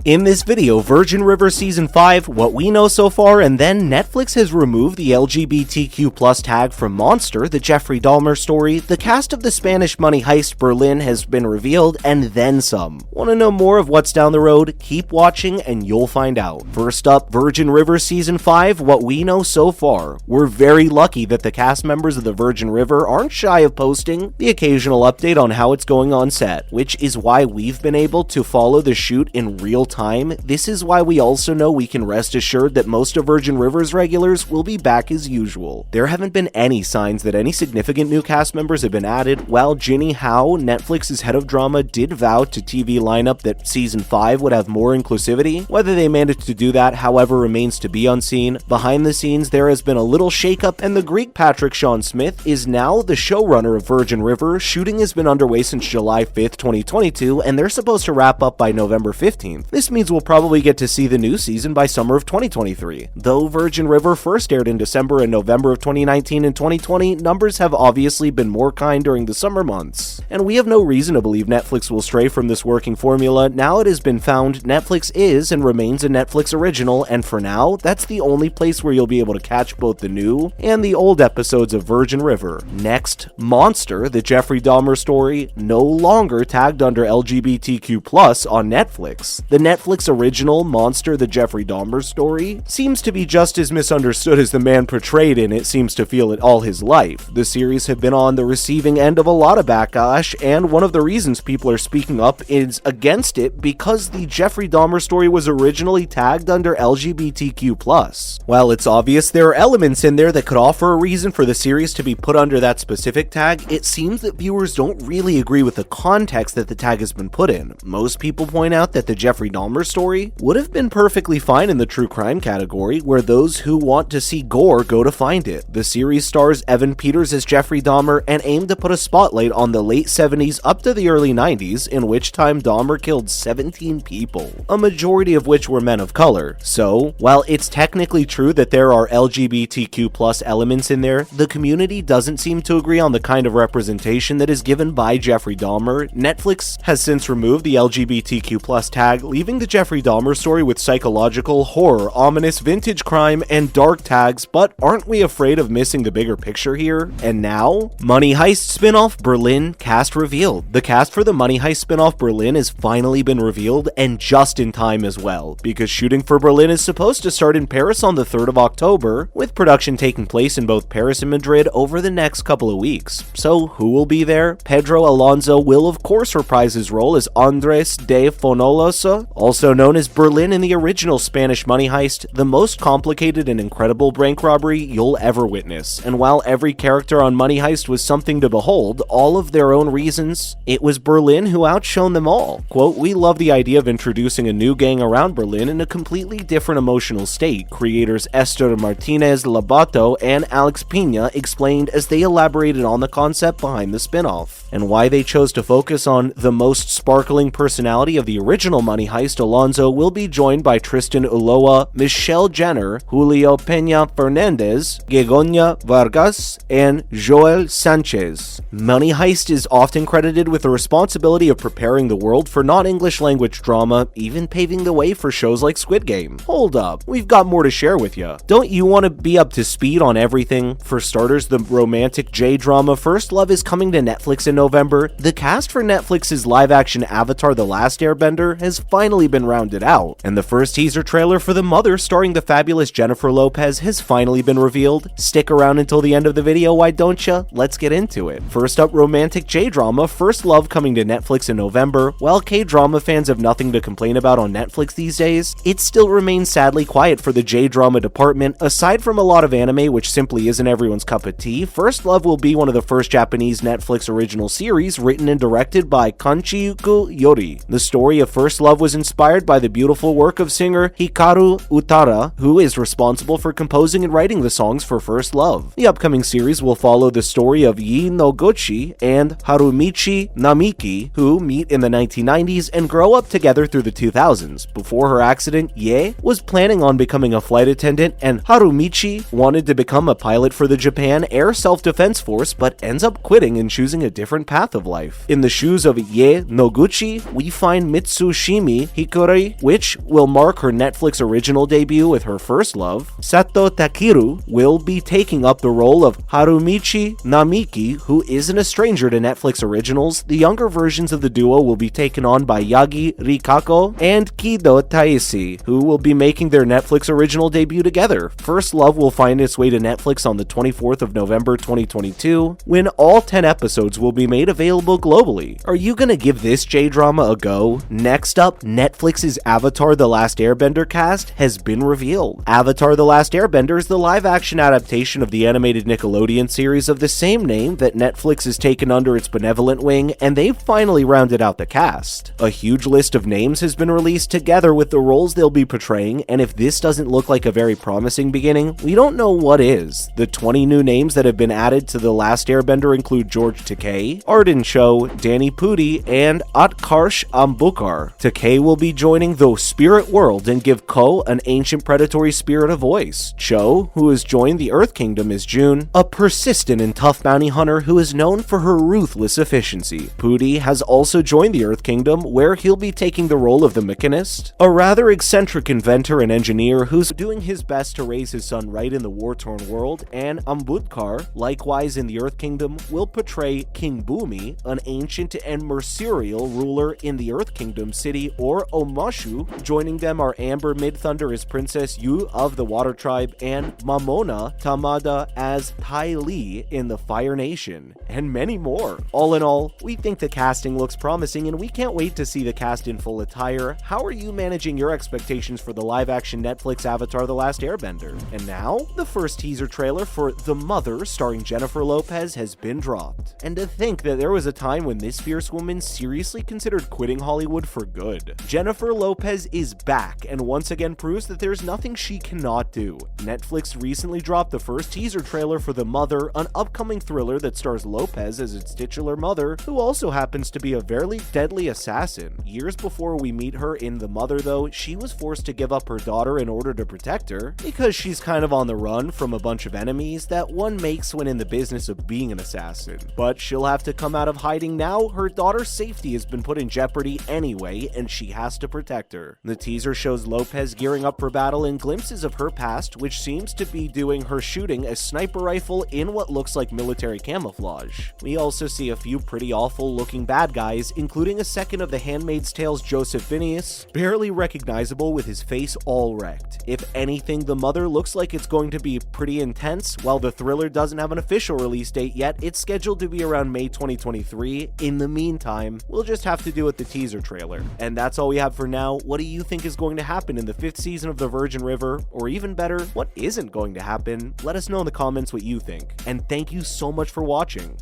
In this video, Virgin River Season 5, what we know so far, and then Netflix has removed the LGBTQ+ tag from Monster, the Jeffrey Dahmer story, the cast of the Spanish money heist Berlin has been revealed, and then some. Want to know more of what's down the road? Keep watching and you'll find out. First up, Virgin River Season 5, what we know so far. We're very lucky that the cast members of the Virgin River aren't shy of posting the occasional update on how it's going on set, which is why we've been able to follow the shoot in real time. This is why we also know we can rest assured that most of Virgin River's regulars will be back as usual. There haven't been any signs that any significant new cast members have been added, while Ginny Hao, Netflix's head of drama, did vow to TV lineup that Season 5 would have more inclusivity. Whether they managed to do that, however, remains to be unseen. Behind the scenes, there has been a little shakeup, and the Greek Patrick Sean Smith is now the showrunner of Virgin River. Shooting has been underway since July 5th, 2022, and they're supposed to wrap up by November 15th. This means we'll probably get to see the new season by summer of 2023. Though Virgin River first aired in December and November of 2019 and 2020, numbers have obviously been more kind during the summer months. And we have no reason to believe Netflix will stray from this working formula. Now it has been found Netflix is and remains a Netflix original, and for now, that's the only place where you'll be able to catch both the new and the old episodes of Virgin River. Next, Monster, the Jeffrey Dahmer story, no longer tagged under LGBTQ+ on Netflix. The Netflix original Monster, the Jeffrey Dahmer story, seems to be just as misunderstood as the man portrayed in it seems to feel it all his life. The series have been on the receiving end of a lot of backlash, and one of the reasons people are speaking up is against it because the Jeffrey Dahmer story was originally tagged under LGBTQ+. While it's obvious there are elements in there that could offer a reason for the series to be put under that specific tag, it seems that viewers don't really agree with the context that the tag has been put in. Most people point out that the Jeffrey Dahmer story would have been perfectly fine in the true crime category, where those who want to see gore go to find it. The series stars Evan Peters as Jeffrey Dahmer and aimed to put a spotlight on the late 70s up to the early 90s, in which time Dahmer killed 17 people, a majority of which were men of color. So, while it's technically true that there are LGBTQ+ elements in there, the community doesn't seem to agree on the kind of representation that is given by Jeffrey Dahmer. Netflix has since removed the LGBTQ+ tag, leaving the Jeffrey Dahmer story with psychological, horror, ominous, vintage crime, and dark tags, but aren't we afraid of missing the bigger picture here? And now, Money Heist spin-off Berlin cast revealed. The cast for the Money Heist spin-off Berlin has finally been revealed, and just in time as well, because shooting for Berlin is supposed to start in Paris on the 3rd of October, with production taking place in both Paris and Madrid over the next couple of weeks. So who will be there? Pedro Alonso will of course reprise his role as Andres de Fonolosa, also known as Berlin in the original Spanish money heist, the most complicated and incredible bank robbery you'll ever witness. And while every character on Money Heist was something to behold, all of their own reasons, it was Berlin who outshone them all. Quote, "We love the idea of introducing a new gang around Berlin in a completely different emotional state," creators Esther Martinez Labato and Alex Pina explained as they elaborated on the concept behind the spin-off. And why they chose to focus on the most sparkling personality of the original Money Heist, Alonso will be joined by Tristan Ulloa, Michelle Jenner, Julio Peña Fernandez, Gegonia Vargas, and Joel Sanchez. Money Heist is often credited with the responsibility of preparing the world for non-English language drama, even paving the way for shows like Squid Game. Hold up, we've got more to share with you. Don't you want to be up to speed on everything? For starters, the romantic J-drama First Love is coming to Netflix in November. The cast for Netflix's live-action Avatar: The Last Airbender has finally been rounded out, and the first teaser trailer for The Mother starring the fabulous Jennifer Lopez has finally been revealed. Stick around until the end of the video, why don't ya? Let's get into it. First up, romantic J-drama First Love coming to Netflix in November. While K-drama fans have nothing to complain about on Netflix these days, it still remains sadly quiet for the J-drama department. Aside from a lot of anime, which simply isn't everyone's cup of tea, First Love will be one of the first Japanese Netflix original series written and directed by Kanchiyuki Yori. The story of First Love was inspired by the beautiful work of singer Hikaru Utada, who is responsible for composing and writing the songs for First Love. The upcoming series will follow the story of Yi Noguchi and Harumichi Namiki, who meet in the 1990s and grow up together through the 2000s. Before her accident, Ye was planning on becoming a flight attendant, and Harumichi wanted to become a pilot for the Japan Air Self-Defense Force, but ends up quitting and choosing a different path of life. In the shoes of Ye Noguchi, we find Mitsushimi Hikori, which will mark her Netflix original debut with her first love. Sato Takeru will be taking up the role of Harumichi Namiki, who isn't a stranger to Netflix originals. The younger versions of the duo will be taken on by Yagi Rikako and Kido Taisi, who will be making their Netflix original debut together. First Love will find its way to Netflix on the 24th of November 2022, when all 10 episodes will be made available globally. Are you gonna give this J-drama a go? Next up, Netflix's Avatar: The Last Airbender cast has been revealed. Avatar: The Last Airbender is the live-action adaptation of the animated Nickelodeon series of the same name that Netflix has taken under its benevolent wing, and they've finally rounded out the cast. A huge list of names has been released together with the roles they'll be portraying, and if this doesn't look like a very promising beginning, we don't know what is. The 20 new names that have been added to The Last Airbender include George Takei, Arden Cho, Danny Pudi, and Utkarsh Ambudkar. Takei will be joining the spirit world and give Ko, an ancient predatory spirit, a voice. Cho, who has joined the Earth Kingdom, is June, a persistent and tough bounty hunter who is known for her ruthless efficiency. Pudi has also joined the Earth Kingdom, where he'll be taking the role of the Mechanist, a rather eccentric inventor and engineer who's doing his best to raise his son right in the war-torn world. And Ambudkar, likewise in the Earth Kingdom, will portray King Bumi, an ancient and mercurial ruler in the Earth Kingdom city, or Omashu. Joining them are Amber Midthunder as Princess Yu of the Water Tribe, and Mamona Tamada as Tai Li in the Fire Nation, and many more. All in all, we think the casting looks promising, and we can't wait to see the cast in full attire. How are you managing your expectations for the live-action Netflix Avatar: The Last Airbender? And now, the first teaser trailer for The Mother, starring Jennifer Lopez, has been dropped. And to think that there was a time when this fierce woman seriously considered quitting Hollywood for good. Jennifer Lopez is back, and once again proves that there's nothing she cannot do. Netflix recently dropped the first teaser trailer for The Mother, an upcoming thriller that stars Lopez as its titular mother, who also happens to be a very deadly assassin. Years before we meet her in The Mother, though, she was forced to give up her daughter in order to protect her, because she's kind of on the run from a bunch of enemies that one makes when in the business of being an assassin. But she'll have to come out of hiding now. Her daughter's safety has been put in jeopardy anyway, and she has to protect her. The teaser shows Lopez gearing up for battle and glimpses of her past, which seems to be doing her shooting a sniper rifle in what looks like military camouflage. We also see a few pretty awful looking bad guys, including a second of The Handmaid's Tale's Joseph Phineas, barely recognizable with his face all wrecked. If anything, The Mother looks like it's going to be pretty intense. While the thriller doesn't have an official release date yet, it's scheduled to be around May 2023. In the meantime, we'll just have to do with the teaser trailer. And that's all we have for now. What do you think is going to happen in the 5th season of The Virgin River? Or even better, what isn't going to happen? Let us know in the comments what you think. And thank you so much for watching.